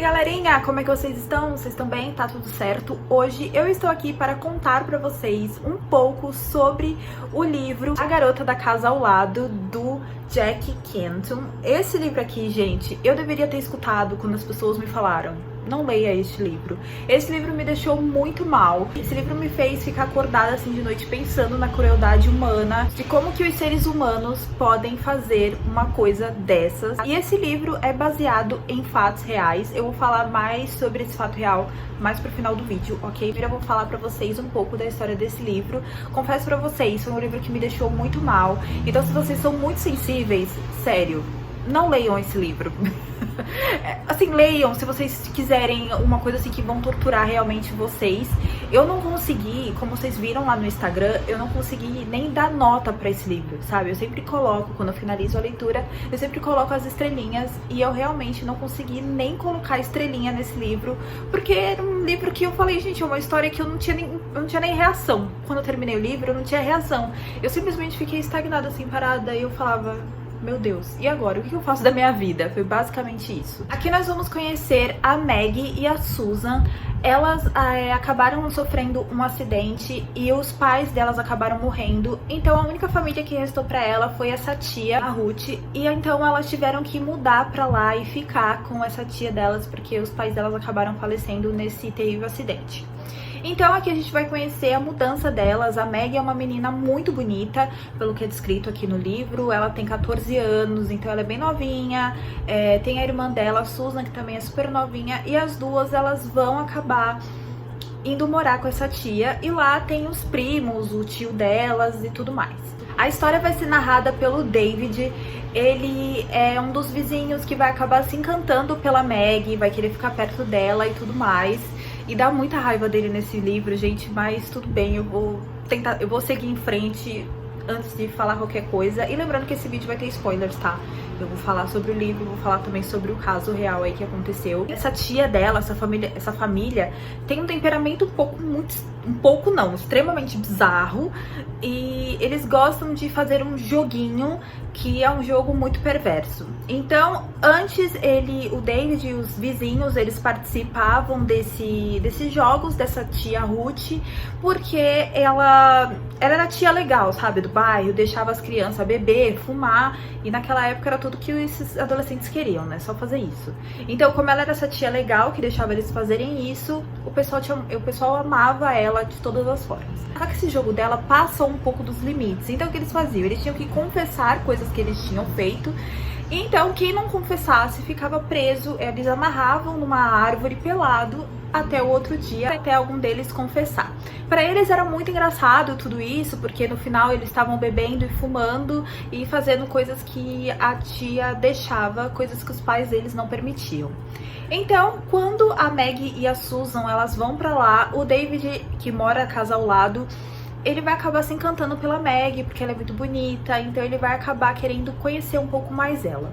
galerinha, como é que vocês estão? Vocês estão bem? Tá tudo certo? Hoje eu estou aqui para contar pra vocês um pouco sobre o livro A Garota da Casa ao Lado, do Jack Kenton. Esse livro aqui, gente, eu deveria ter escutado quando as pessoas me falaram: não leia este livro. Esse livro me deixou muito mal. Esse livro me fez ficar acordada assim de noite pensando na crueldade humana, de como que os seres humanos podem fazer uma coisa dessas. E esse livro é baseado em fatos reais. Eu vou falar mais sobre esse fato real mais pro final do vídeo, ok? Eu vou falar pra vocês um pouco da história desse livro. Confesso pra vocês, foi um livro que me deixou muito mal. Então, se vocês são muito sensíveis, sério, não leiam esse livro. Assim, leiam se vocês quiserem uma coisa assim que vão torturar realmente vocês. Eu não consegui, como vocês viram lá no Instagram, eu não consegui nem dar nota pra esse livro, sabe? Eu sempre coloco, quando eu finalizo a leitura, eu sempre coloco as estrelinhas, e eu realmente não consegui nem colocar estrelinha nesse livro, porque era um livro que eu falei, gente, é uma história que eu não tinha nem reação. Quando eu terminei o livro, eu não tinha reação. Eu simplesmente fiquei estagnada assim, parada, e eu falava: meu Deus, e agora? O que eu faço da minha vida? Foi basicamente isso. Aqui nós vamos conhecer a Maggie e a Susan. Elas acabaram sofrendo um acidente e os pais delas acabaram morrendo. Então a única família que restou pra ela foi essa tia, a Ruth. E então elas tiveram que mudar pra lá e ficar com essa tia delas, porque os pais delas acabaram falecendo nesse terrível acidente. Então aqui a gente vai conhecer a mudança delas. A Maggie é uma menina muito bonita, pelo que é descrito aqui no livro. Ela tem 14 anos, então ela é bem novinha. Tem a irmã dela, a Susan, que também é super novinha. E as duas, elas vão acabar indo morar com essa tia. E lá tem os primos, o tio delas e tudo mais. A história vai ser narrada pelo David. Ele é um dos vizinhos que vai acabar se encantando pela Maggie, vai querer ficar perto dela e tudo mais. E dá muita raiva dele nesse livro, gente, mas tudo bem, eu vou seguir em frente antes de falar qualquer coisa. E lembrando que esse vídeo vai ter spoilers, tá? Eu vou falar sobre o livro, vou falar também sobre o caso real aí que aconteceu. Essa tia dela, essa família tem um temperamento extremamente bizarro. E eles gostam de fazer um joguinho que é um jogo muito perverso. Então, antes o David e os vizinhos, eles participavam desses jogos dessa tia Ruth, porque ela era a tia legal, sabe, do bairro, deixava as crianças beber, fumar, e naquela época era tudo que esses adolescentes queriam, né, só fazer isso. Então, como ela era essa tia legal, que deixava eles fazerem isso, o pessoal amava ela de todas as formas. Só que esse jogo dela passa um pouco dos limites. Então, o que eles faziam? Eles tinham que confessar coisas que eles tinham feito. Então, quem não confessasse ficava preso. Eles amarravam numa árvore pelado até o outro dia, até algum deles confessar. Pra eles era muito engraçado tudo isso, porque no final eles estavam bebendo e fumando e fazendo coisas que a tia deixava, coisas que os pais deles não permitiam. Então, quando a Maggie e a Susan, elas vão pra lá, o David, que mora na casa ao lado, ele vai acabar se encantando pela Maggie, porque ela é muito bonita, então ele vai acabar querendo conhecer um pouco mais ela.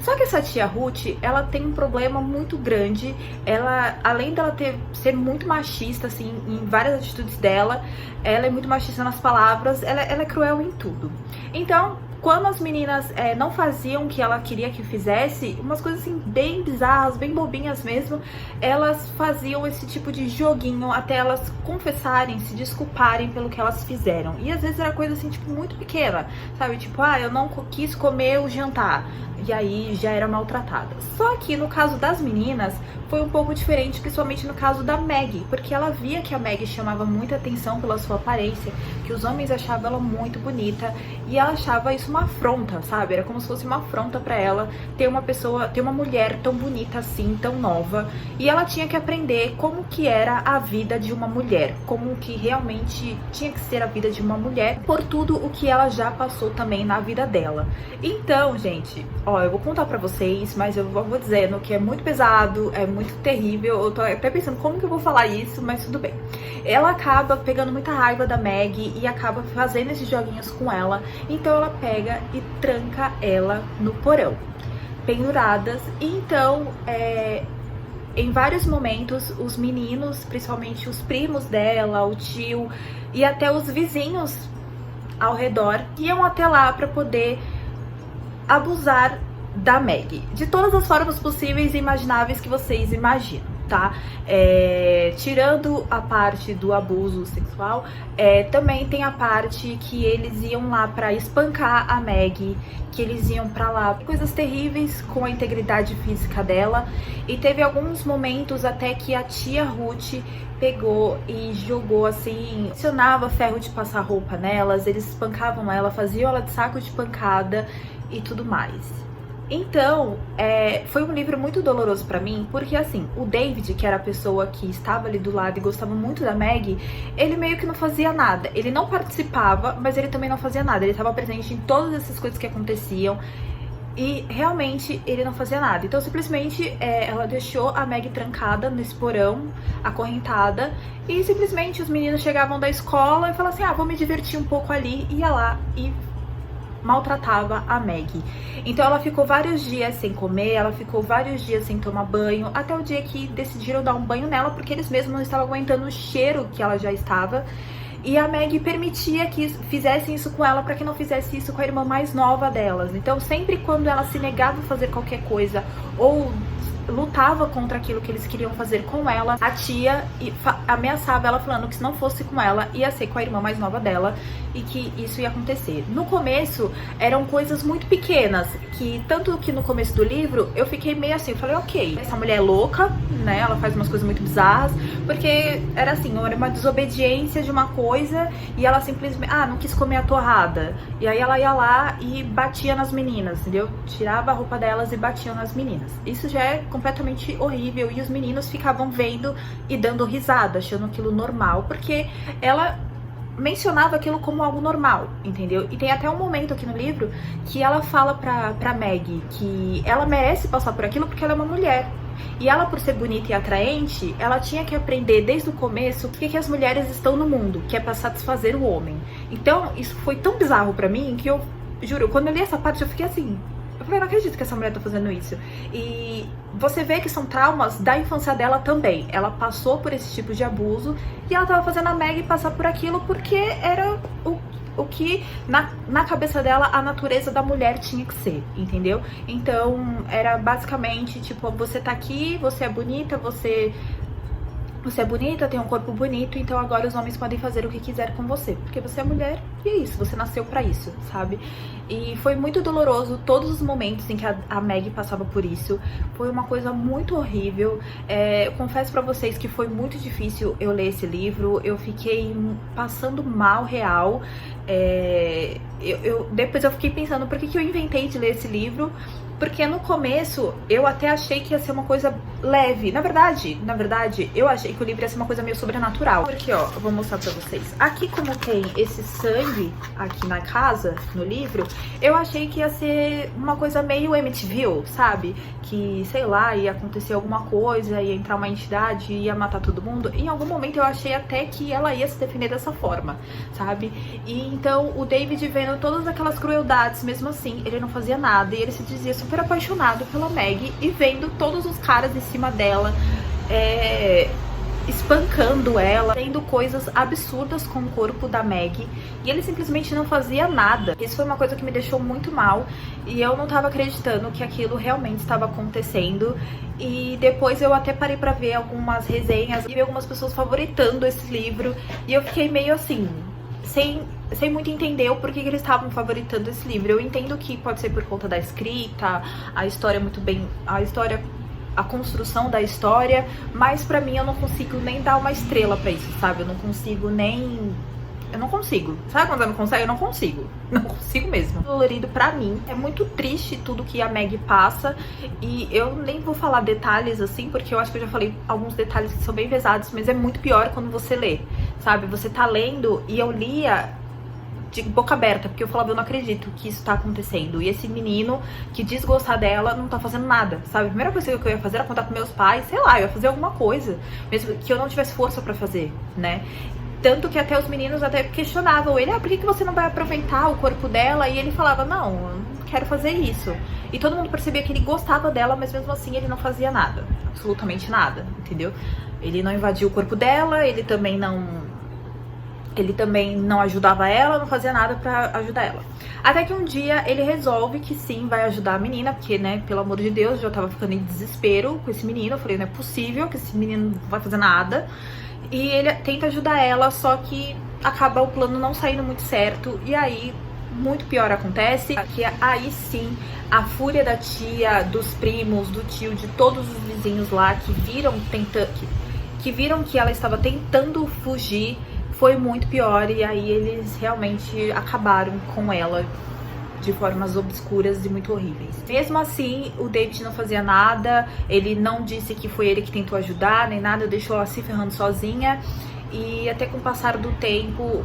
Só que essa tia Ruth, ela tem um problema muito grande. Ela, além dela ser muito machista, assim, em várias atitudes dela, ela é muito machista nas palavras, ela é cruel em tudo. Então, quando as meninas não faziam o que ela queria que fizesse, umas coisas assim bem bizarras, bem bobinhas mesmo, elas faziam esse tipo de joguinho até elas confessarem, se desculparem pelo que elas fizeram. E às vezes era coisa assim, tipo, muito pequena, sabe? Tipo, eu não quis comer o jantar. E aí já era maltratada. Só que no caso das meninas foi um pouco diferente, principalmente no caso da Maggie, porque ela via que a Maggie chamava muita atenção pela sua aparência, que os homens achavam ela muito bonita, e ela achava isso uma afronta, sabe? Era como se fosse uma afronta pra ela ter uma mulher tão bonita assim, tão nova, e ela tinha que aprender como que era a vida de uma mulher, como que realmente tinha que ser a vida de uma mulher, por tudo o que ela já passou também na vida dela. Então, gente, eu vou contar pra vocês, mas eu vou dizendo que é muito pesado, é muito terrível. Eu tô até pensando como que eu vou falar isso, mas tudo bem. Ela acaba pegando muita raiva da Maggie e acaba fazendo esses joguinhos com ela. Então ela pega e tranca ela no porão, penduradas. E então, em vários momentos, os meninos, principalmente os primos dela, o tio e até os vizinhos ao redor, iam até lá pra poder abusar da Maggie, de todas as formas possíveis e imagináveis que vocês imaginam, tá? Tirando a parte do abuso sexual, também tem a parte que eles iam lá pra espancar a Maggie, que eles iam pra lá, coisas terríveis com a integridade física dela, e teve alguns momentos até que a tia Ruth pegou e jogou assim, acionava ferro de passar roupa nelas, eles espancavam ela, faziam ela de saco de pancada e tudo mais. Então, foi um livro muito doloroso pra mim, porque assim, o David, que era a pessoa que estava ali do lado e gostava muito da Maggie, ele meio que não fazia nada. Ele não participava, mas ele também não fazia nada. Ele estava presente em todas essas coisas que aconteciam e realmente ele não fazia nada. Então, simplesmente, ela deixou a Maggie trancada nesse porão, acorrentada, e simplesmente os meninos chegavam da escola e falavam assim, vou me divertir um pouco ali, ia lá e maltratava a Maggie. Então ela ficou vários dias sem comer, ela ficou vários dias sem tomar banho, até o dia que decidiram dar um banho nela, porque eles mesmos não estavam aguentando o cheiro que ela já estava. E a Maggie permitia que fizessem isso com ela para que não fizesse isso com a irmã mais nova delas. Então sempre quando ela se negava a fazer qualquer coisa ou lutava contra aquilo que eles queriam fazer com ela, a tia ameaçava ela falando que se não fosse com ela, ia ser com a irmã mais nova dela e que isso ia acontecer. No começo, eram coisas muito pequenas, que tanto que no começo do livro, eu fiquei meio assim, eu falei, ok, essa mulher é louca, né, ela faz umas coisas muito bizarras, porque era assim, era uma desobediência de uma coisa e ela simplesmente, não quis comer a torrada, e aí ela ia lá e batia nas meninas, entendeu? Tirava a roupa delas e batia nas meninas. Isso já é completamente horrível e os meninos ficavam vendo e dando risada, achando aquilo normal, porque ela mencionava aquilo como algo normal, entendeu? E tem até um momento aqui no livro que ela fala pra Maggie que ela merece passar por aquilo porque ela é uma mulher. E ela, por ser bonita e atraente, ela tinha que aprender desde o começo o que as mulheres estão no mundo, que é pra satisfazer o homem. Então, isso foi tão bizarro pra mim que eu, juro, quando eu li essa parte eu fiquei assim, eu falei, não acredito que essa mulher tá fazendo isso. E você vê que são traumas da infância dela também. Ela passou por esse tipo de abuso e ela tava fazendo a Maggie passar por aquilo porque era o que na cabeça dela a natureza da mulher tinha que ser, entendeu? Então era basicamente tipo, você tá aqui, você é bonita, você é bonita, tem um corpo bonito, então agora os homens podem fazer o que quiser com você, porque você é mulher e é isso, você nasceu pra isso, sabe? E foi muito doloroso todos os momentos em que a Maggie passava por isso, foi uma coisa muito horrível. Eu confesso pra vocês que foi muito difícil eu ler esse livro, eu fiquei passando mal real. Depois eu fiquei pensando, por que eu inventei de ler esse livro? Porque no começo eu até achei que ia ser uma coisa leve. Na verdade, eu achei que o livro ia ser uma coisa meio sobrenatural. Porque, ó, eu vou mostrar pra vocês. Aqui, como tem esse sangue aqui na casa, no livro, eu achei que ia ser uma coisa meio Amityville, sabe? Que, sei lá, ia acontecer alguma coisa, ia entrar uma entidade, ia matar todo mundo. Em algum momento eu achei até que ela ia se defender dessa forma, sabe? E então o David, vendo todas aquelas crueldades, mesmo assim, ele não fazia nada. E ele se dizia super apaixonado pela Maggie e vendo todos os caras em cima dela, espancando ela, tendo coisas absurdas com o corpo da Maggie, e ele simplesmente não fazia nada. Isso foi uma coisa que me deixou muito mal e eu não tava acreditando que aquilo realmente estava acontecendo. E depois eu até parei pra ver algumas resenhas e vi algumas pessoas favoritando esse livro e eu fiquei meio assim, sem muito entender o porquê que eles estavam favoritando esse livro. Eu entendo que pode ser por conta da escrita, a história muito bem, a construção da história, mas pra mim eu não consigo nem dar uma estrela pra isso, sabe? Eu não consigo. Sabe quando eu não consigo? Eu não consigo. Não consigo mesmo. Dolorido pra mim. É muito triste tudo que a Maggie passa. E eu nem vou falar detalhes assim, porque eu acho que eu já falei alguns detalhes que são bem pesados, mas é muito pior quando você lê, sabe? Você tá lendo e eu lia de boca aberta, porque eu falava, eu não acredito que isso tá acontecendo. E esse menino que diz gostar dela não tá fazendo nada, sabe? A primeira coisa que eu ia fazer era contar com meus pais, sei lá, eu ia fazer alguma coisa, mesmo que eu não tivesse força pra fazer, né? Tanto que até os meninos até questionavam ele, por que você não vai aproveitar o corpo dela? E ele falava, não, eu não quero fazer isso. E todo mundo percebia que ele gostava dela, mas mesmo assim ele não fazia nada, absolutamente nada, entendeu? Ele não invadiu o corpo dela, ele também não ajudava ela, não fazia nada pra ajudar ela. Até que um dia ele resolve que sim, vai ajudar a menina, porque, né, pelo amor de Deus, eu já tava ficando em desespero com esse menino. Eu falei, não é possível que esse menino não vai fazer nada. E ele tenta ajudar ela, só que acaba o plano não saindo muito certo. E aí, muito pior acontece, que aí sim, a fúria da tia, dos primos, do tio, de todos os vizinhos lá que viram que ela estava tentando fugir, foi muito pior. E aí eles realmente acabaram com ela de formas obscuras e muito horríveis. Mesmo assim, o David não fazia nada, ele não disse que foi ele que tentou ajudar, nem nada, deixou ela se ferrando sozinha. E até com o passar do tempo,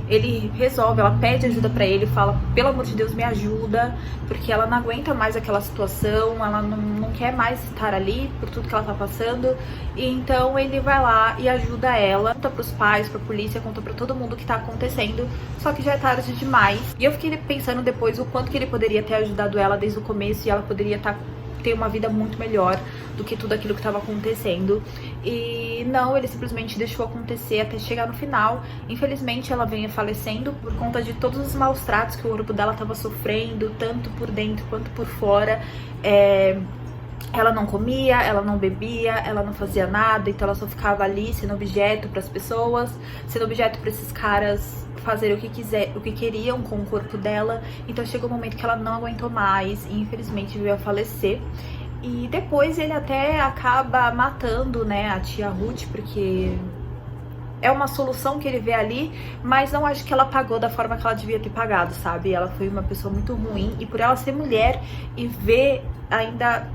ele resolve, ela pede ajuda pra ele, fala, pelo amor de Deus, me ajuda, porque ela não aguenta mais aquela situação, ela não quer mais estar ali por tudo que ela tá passando. E então ele vai lá e ajuda ela, conta pros pais, pra polícia, conta pra todo mundo o que tá acontecendo, só que já é tarde demais. E eu fiquei pensando depois o quanto que ele poderia ter ajudado ela desde o começo, e ela poderia ter uma vida muito melhor do que tudo aquilo que estava acontecendo. E não, ele simplesmente deixou acontecer até chegar no final. Infelizmente ela vem falecendo por conta de todos os maus tratos que o corpo dela estava sofrendo, tanto por dentro quanto por fora. Ela não comia, ela não bebia, ela não fazia nada, então ela só ficava ali sendo objeto para as pessoas, sendo objeto para esses caras fazer o que queriam com o corpo dela. Então chegou um momento que ela não aguentou mais e infelizmente veio a falecer. E depois ele até acaba matando, né, a tia Ruth, porque é uma solução que ele vê ali, mas não acho que ela pagou da forma que ela devia ter pagado, sabe? Ela foi uma pessoa muito ruim, e por ela ser mulher e ver ainda,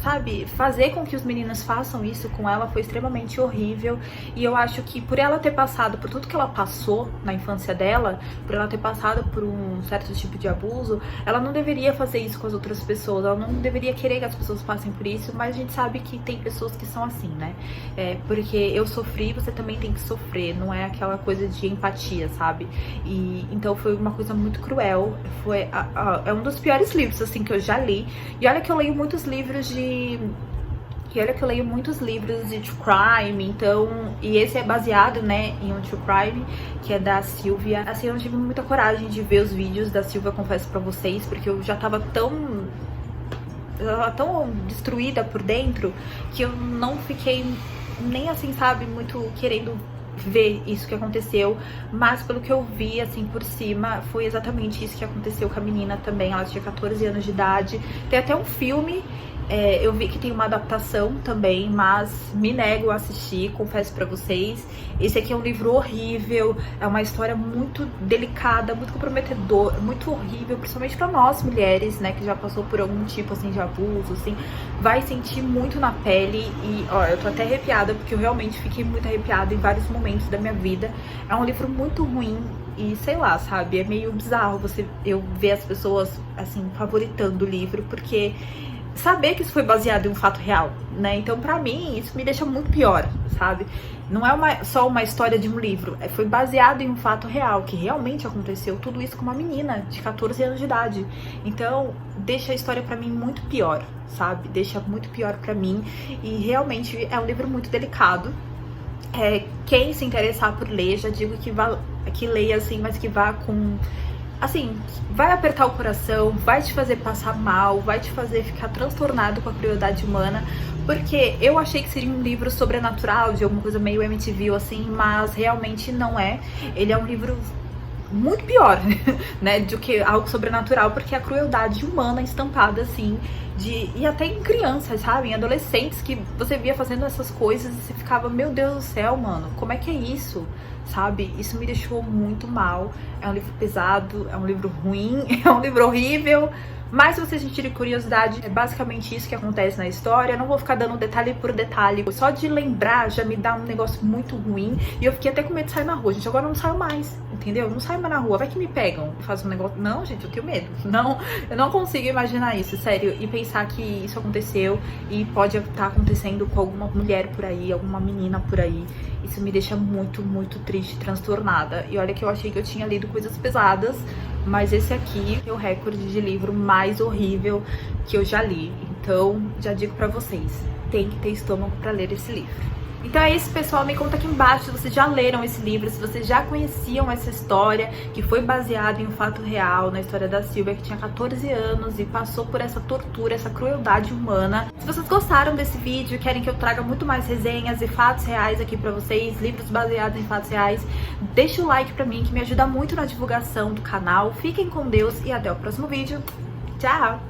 sabe, fazer com que os meninos façam isso com ela foi extremamente horrível. E eu acho que por ela ter passado por tudo que ela passou na infância dela, por ela ter passado por um certo tipo de abuso, ela não deveria fazer isso com as outras pessoas, ela não deveria querer que as pessoas passem por isso. Mas a gente sabe que tem pessoas que são assim, né? Porque eu sofri, você também tem que sofrer, não é aquela coisa de empatia, sabe? E então foi uma coisa muito cruel. É um dos piores livros, assim, que eu já li. E olha que eu leio muitos livros de true crime, então, e esse é baseado, né, em um true crime, que é da Silvia. Assim, eu não tive muita coragem de ver os vídeos da Silvia, confesso pra vocês, porque eu já tava tão destruída por dentro, que eu não fiquei nem assim, sabe, muito querendo ver isso que aconteceu. Mas pelo que eu vi, assim, por cima, foi exatamente isso que aconteceu com a menina também. Ela tinha 14 anos de idade. Tem até um filme, eu vi que tem uma adaptação também, mas me nego a assistir, confesso pra vocês. Esse aqui é um livro horrível, é uma história muito delicada, muito comprometedora, muito horrível, principalmente pra nós mulheres, né, que já passou por algum tipo, assim, de abuso, assim, vai sentir muito na pele. E, ó, eu tô até arrepiada, porque eu realmente fiquei muito arrepiada em vários momentos da minha vida. É um livro muito ruim e, sei lá, sabe, é meio bizarro eu ver as pessoas, assim, favoritando o livro, porque saber que isso foi baseado em um fato real, né? Então, pra mim, isso me deixa muito pior, sabe? Não é só uma história de um livro, foi baseado em um fato real, que realmente aconteceu tudo isso com uma menina de 14 anos de idade. Então, deixa a história pra mim muito pior, sabe? Deixa muito pior pra mim, e realmente é um livro muito delicado. Quem se interessar por ler, já digo que leia, assim, mas que vá com... assim, vai apertar o coração, vai te fazer passar mal, vai te fazer ficar transtornado com a crueldade humana, porque eu achei que seria um livro sobrenatural, de alguma coisa meio MTV, assim, mas realmente não é. Ele é um livro muito pior, né, do que algo sobrenatural, porque a crueldade humana estampada, assim, e até em crianças, sabe, em adolescentes, que você via fazendo essas coisas e você ficava, meu Deus do céu, mano, como é que é isso, sabe? Isso me deixou muito mal. É um livro pesado, é um livro ruim, é um livro horrível. Mas se vocês sentirem curiosidade, é basicamente isso que acontece na história. Eu não vou ficar dando detalhe por detalhe. Só de lembrar já me dá um negócio muito ruim. E eu fiquei até com medo de sair na rua. Gente, agora eu não saio mais, entendeu? Eu não saio mais na rua. Vai que me pegam e fazem um negócio... Não, gente, eu tenho medo. Não, eu não consigo imaginar isso, sério. E pensar que isso aconteceu e pode estar acontecendo com alguma mulher por aí, alguma menina por aí. Isso me deixa muito, muito triste, transtornada. E olha que eu achei que eu tinha lido coisas pesadas, mas esse aqui é o recorde de livro mais horrível que eu já li. Então, já digo pra vocês, tem que ter estômago pra ler esse livro. Então é isso, pessoal, me conta aqui embaixo se vocês já leram esse livro, se vocês já conheciam essa história, que foi baseada em um fato real, na história da Silvia, que tinha 14 anos e passou por essa tortura, essa crueldade humana. Se vocês gostaram desse vídeo e querem que eu traga muito mais resenhas e fatos reais aqui pra vocês, livros baseados em fatos reais, deixa o like pra mim, que me ajuda muito na divulgação do canal. Fiquem com Deus e até o próximo vídeo. Tchau!